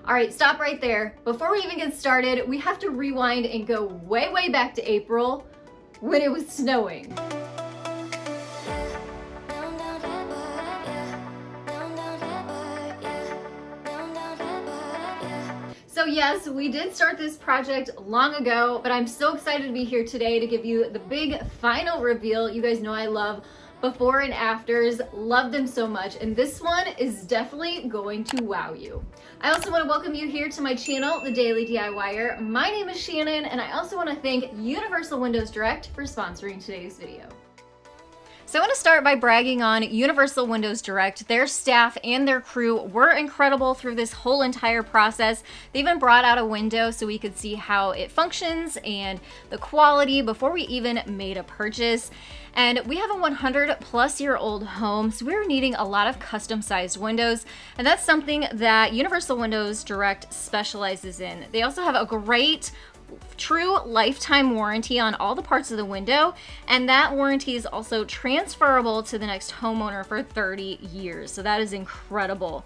All right, stop right there. Before we even get started, we have to rewind and go way, way back to April when it was snowing. So yes, we did start this project long ago, but I'm so excited to be here today to give you the big final reveal. You guys know I love before and afters, love them so much, and this one is definitely going to wow you. I also want to welcome you here to my channel, The Daily DIYer. My name is Shannon, and I also want to thank Universal Windows Direct for sponsoring today's video. So I want to start by bragging on Universal Windows Direct. Their staff and their crew were incredible through this whole entire process. They even brought out a window so we could see how it functions and the quality before we even made a purchase. And we have a 100-plus-year-old home, so we were needing a lot of custom-sized windows, and that's something that Universal Windows Direct specializes in. They also have a great true lifetime warranty on all the parts of the window, and that warranty is also transferable to the next homeowner for 30 years. So that is incredible.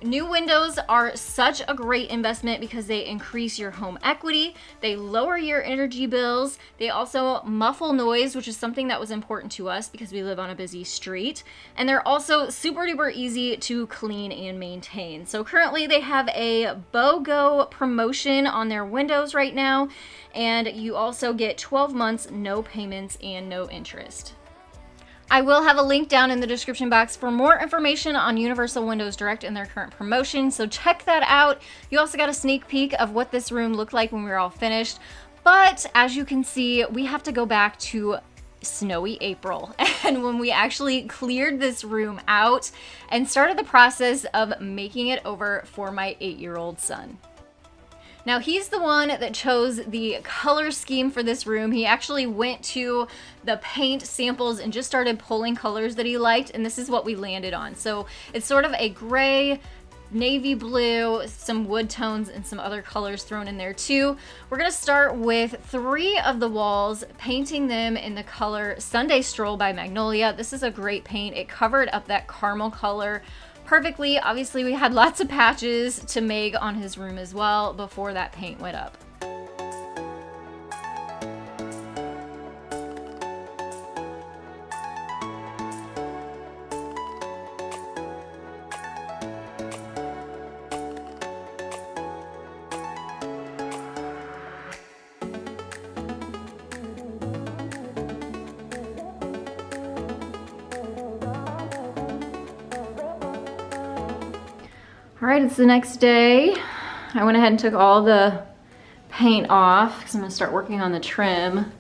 New windows are such a great investment because they increase your home equity, they lower your energy bills, they also muffle noise, which is something that was important to us because we live on a busy street, and they're also super duper easy to clean and maintain. So currently they have a BOGO promotion on their windows right now, and you also get 12 months, no payments, and no interest. I will have a link down in the description box for more information on Universal Windows Direct and their current promotion, so check that out. You also got a sneak peek of what this room looked like when we were all finished, but as you can see, we have to go back to snowy April and when we actually cleared this room out and started the process of making it over for my 8-year-old son. Now he's the one that chose the color scheme for this room. He actually went to the paint samples and just started pulling colors that he liked, and this is what we landed on. So it's sort of a gray, navy blue, some wood tones, and some other colors thrown in there too. We're gonna start with 3 of the walls, painting them in the color Sunday Stroll by Magnolia. This is a great paint. It covered up that caramel color perfectly. Obviously, we had lots of patches to make on his room as well before that paint went up. All right, it's the next day. I went ahead and took all the paint off because I'm gonna start working on the trim.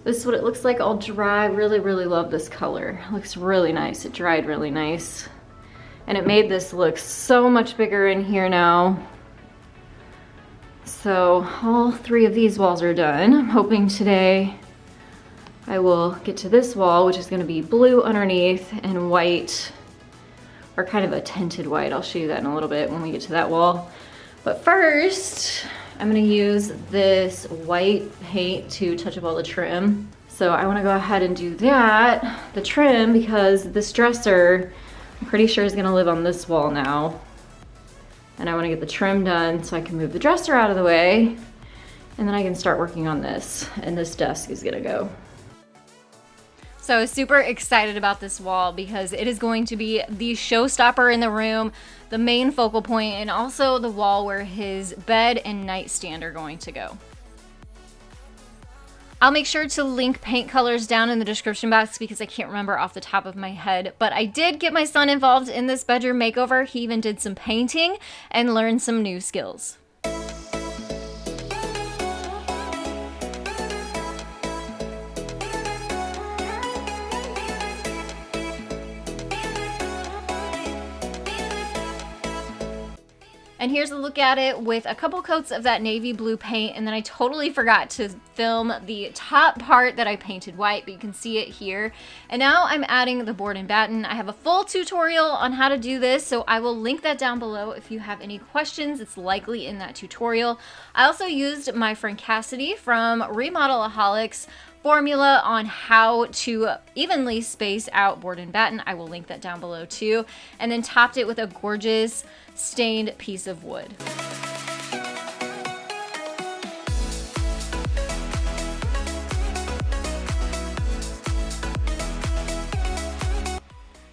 This is what it looks like all dry. Really, really love this color. It looks really nice. It dried really nice. And it made this look so much bigger in here now. So all 3 of these walls are done. I'm hoping today I will get to this wall, which is gonna be blue underneath and white, or kind of a tinted white. I'll show you that in a little bit when we get to that wall. But first, I'm gonna use this white paint to touch up all the trim. So I wanna go ahead and do that, the trim, because this dresser, I'm pretty sure is gonna live on this wall now. And I wanna get the trim done so I can move the dresser out of the way, and then I can start working on this, and this desk is gonna go. So I was super excited about this wall because it is going to be the showstopper in the room, the main focal point, and also the wall where his bed and nightstand are going to go. I'll make sure to link paint colors down in the description box because I can't remember off the top of my head, but I did get my son involved in this bedroom makeover. He even did some painting and learned some new skills. And here's a look at it with a couple coats of that navy blue paint, and then I totally forgot to film the top part that I painted white, but you can see it here. And now I'm adding the board and batten. I have a full tutorial on how to do this, so I will link that down below if you have any questions. It's likely in that tutorial. I also used my friend Cassidy from Remodelaholics formula on how to evenly space out board and batten. I will link that down below too. And then topped it with a gorgeous stained piece of wood.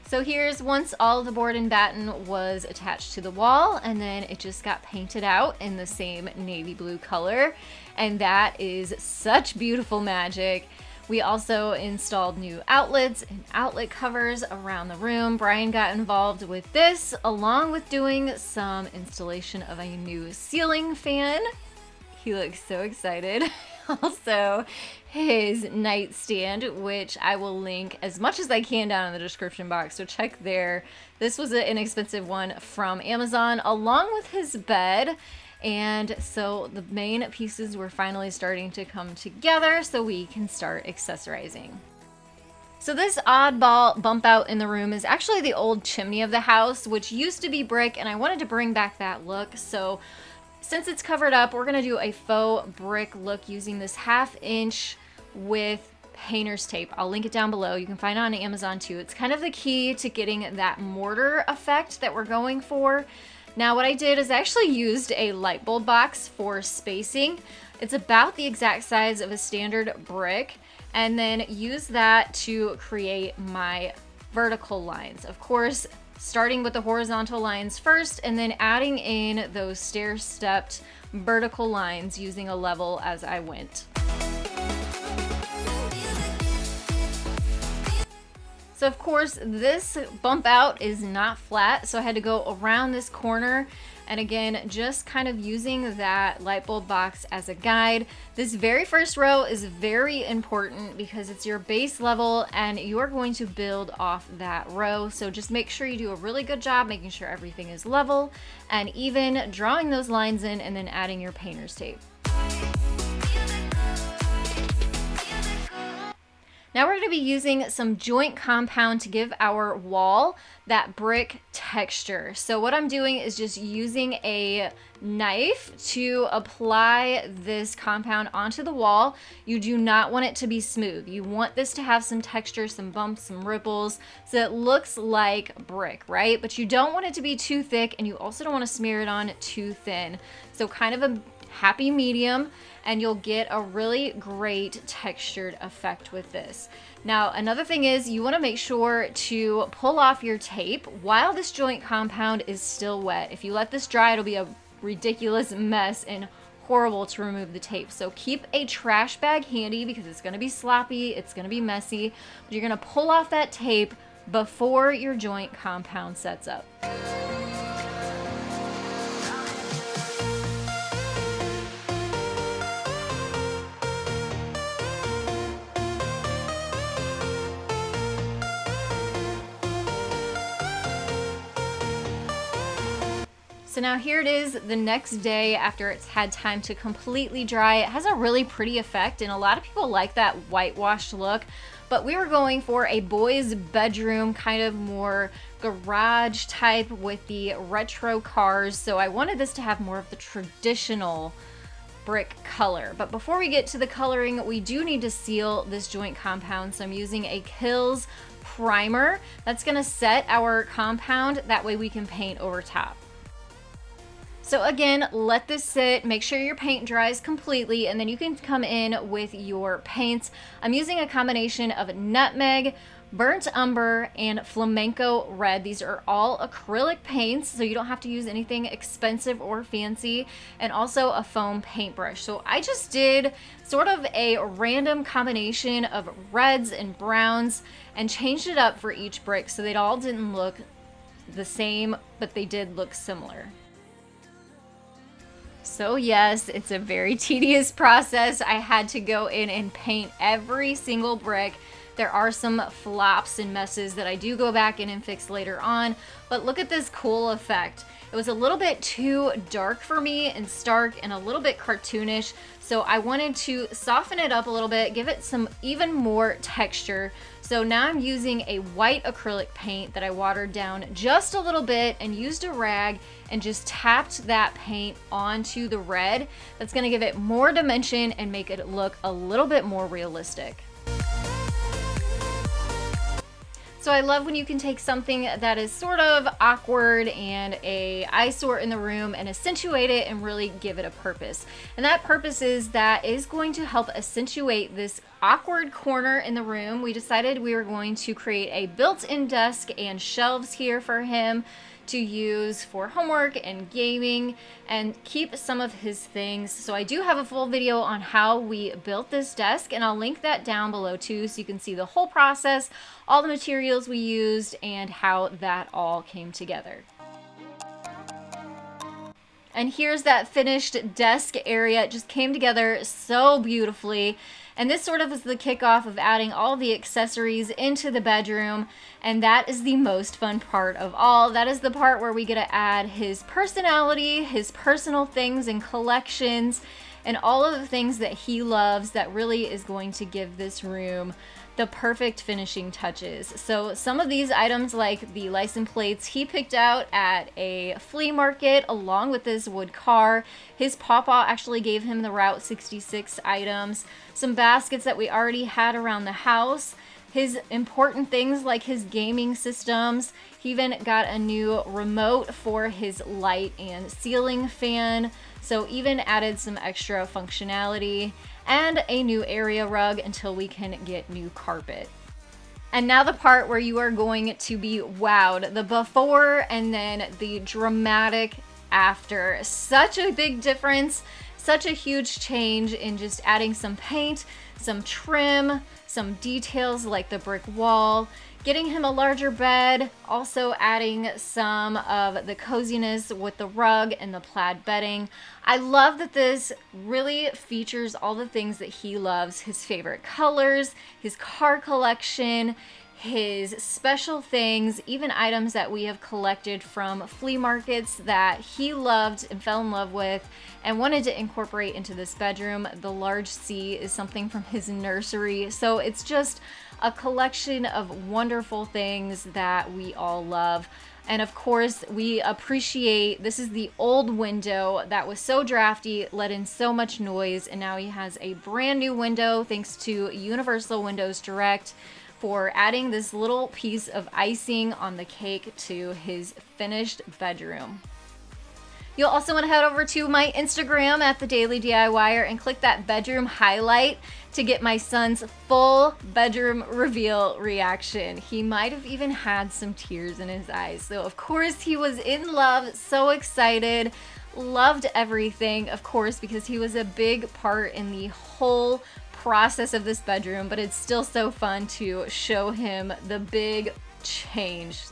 So here's once all the board and batten was attached to the wall, and then it just got painted out in the same navy blue color, and that is such beautiful magic. We also installed new outlets and outlet covers around the room. Brian got involved with this, along with doing some installation of a new ceiling fan. He looks so excited. Also, his nightstand, which I will link as much as I can down in the description box, so check there. This was an inexpensive one from Amazon, along with his bed. And so the main pieces were finally starting to come together so we can start accessorizing. So this oddball bump out in the room is actually the old chimney of the house, which used to be brick, and I wanted to bring back that look. So since it's covered up, we're gonna do a faux brick look using this 1/2 inch with painter's tape. I'll link it down below. You can find it on Amazon too. It's kind of the key to getting that mortar effect that we're going for. Now what I did is I actually used a light bulb box for spacing. It's about the exact size of a standard brick, and then use that to create my vertical lines. Of course, starting with the horizontal lines first, and then adding in those stair-stepped vertical lines using a level as I went. So of course, this bump out is not flat, so I had to go around this corner, and again, just kind of using that light bulb box as a guide. This very first row is very important because it's your base level and you're going to build off that row. So just make sure you do a really good job making sure everything is level and even, drawing those lines in and then adding your painter's tape. Now we're going to be using some joint compound to give our wall that brick texture. So what I'm doing is just using a knife to apply this compound onto the wall. You do not want it to be smooth. You want this to have some texture, some bumps, some ripples, so it looks like brick, right? But you don't want it to be too thick, and you also don't want to smear it on too thin. So kind of a happy medium, and you'll get a really great textured effect with this. Now, another thing is you want to make sure to pull off your tape while this joint compound is still wet. If you let this dry, it'll be a ridiculous mess and horrible to remove the tape. So keep a trash bag handy because it's going to be sloppy, it's going to be messy, but you're going to pull off that tape before your joint compound sets up. So now here it is the next day after it's had time to completely dry. It has a really pretty effect, and a lot of people like that whitewashed look, but we were going for a boys' bedroom, kind of more garage type with the retro cars. So I wanted this to have more of the traditional brick color. But before we get to the coloring, we do need to seal this joint compound. So I'm using a Kills primer. That's gonna set our compound. That way we can paint over top. So again, let this sit, make sure your paint dries completely, and then you can come in with your paints. I'm using a combination of nutmeg, burnt umber, and flamenco red. These are all acrylic paints, so you don't have to use anything expensive or fancy, and also a foam paintbrush. So I just did sort of a random combination of reds and browns and changed it up for each brick so they all didn't look the same, but they did look similar. So yes, it's a very tedious process. I had to go in and paint every single brick. There are some flops and messes that I do go back in and fix later on, but look at this cool effect. It was a little bit too dark for me and stark and a little bit cartoonish, so I wanted to soften it up a little bit, give it some even more texture. So now I'm using a white acrylic paint that I watered down just a little bit and used a rag and just tapped that paint onto the red. That's gonna give it more dimension and make it look a little bit more realistic. So I love when you can take something that is sort of awkward and a eyesore in the room and accentuate it and really give it a purpose. And that purpose is that is going to help accentuate this awkward corner in the room. We decided we were going to create a built-in desk and shelves here for him to use for homework and gaming and keep some of his things. So I do have a full video on how we built this desk, and I'll link that down below too, so you can see the whole process, all the materials we used, and how that all came together. And here's that finished desk area. It just came together so beautifully. And this sort of is the kickoff of adding all the accessories into the bedroom. And that is the most fun part of all. That is the part where we get to add his personality, his personal things and collections, and all of the things that he loves that really is going to give this room the perfect finishing touches. So some of these items, like the license plates, he picked out at a flea market along with this wood car. His pawpaw actually gave him the Route 66 items. Some baskets that we already had around the house. His important things like his gaming systems. He even got a new remote for his light and ceiling fan. So even added some extra functionality and a new area rug until we can get new carpet. And now the part where you are going to be wowed, the before and then the dramatic after. Such a big difference, such a huge change in just adding some paint, some trim, some details like the brick wall, getting him a larger bed, also adding some of the coziness with the rug and the plaid bedding. I love that this really features all the things that he loves, his favorite colors, his car collection, his special things, even items that we have collected from flea markets that he loved and fell in love with and wanted to incorporate into this bedroom. The large C is something from his nursery. So it's just a collection of wonderful things that we all love. And of course, we appreciate, this is the old window that was so drafty, let in so much noise, and now he has a brand new window thanks to Universal Windows Direct for adding this little piece of icing on the cake to his finished bedroom. You'll also want to head over to my Instagram at The Daily DIYer and click that bedroom highlight to get my son's full bedroom reveal reaction. He might have even had some tears in his eyes. So of course he was in love, so excited, loved everything, of course, because he was a big part in the whole process of this bedroom, but it's still so fun to show him the big change.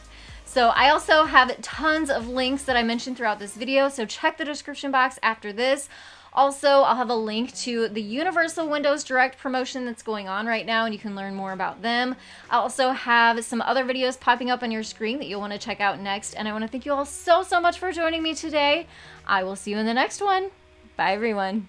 So I also have tons of links that I mentioned throughout this video, so check the description box after this. Also, I'll have a link to the Universal Windows Direct promotion that's going on right now, and you can learn more about them. I also have some other videos popping up on your screen that you'll want to check out next, and I want to thank you all so much for joining me today. I will see you in the next one. Bye, everyone.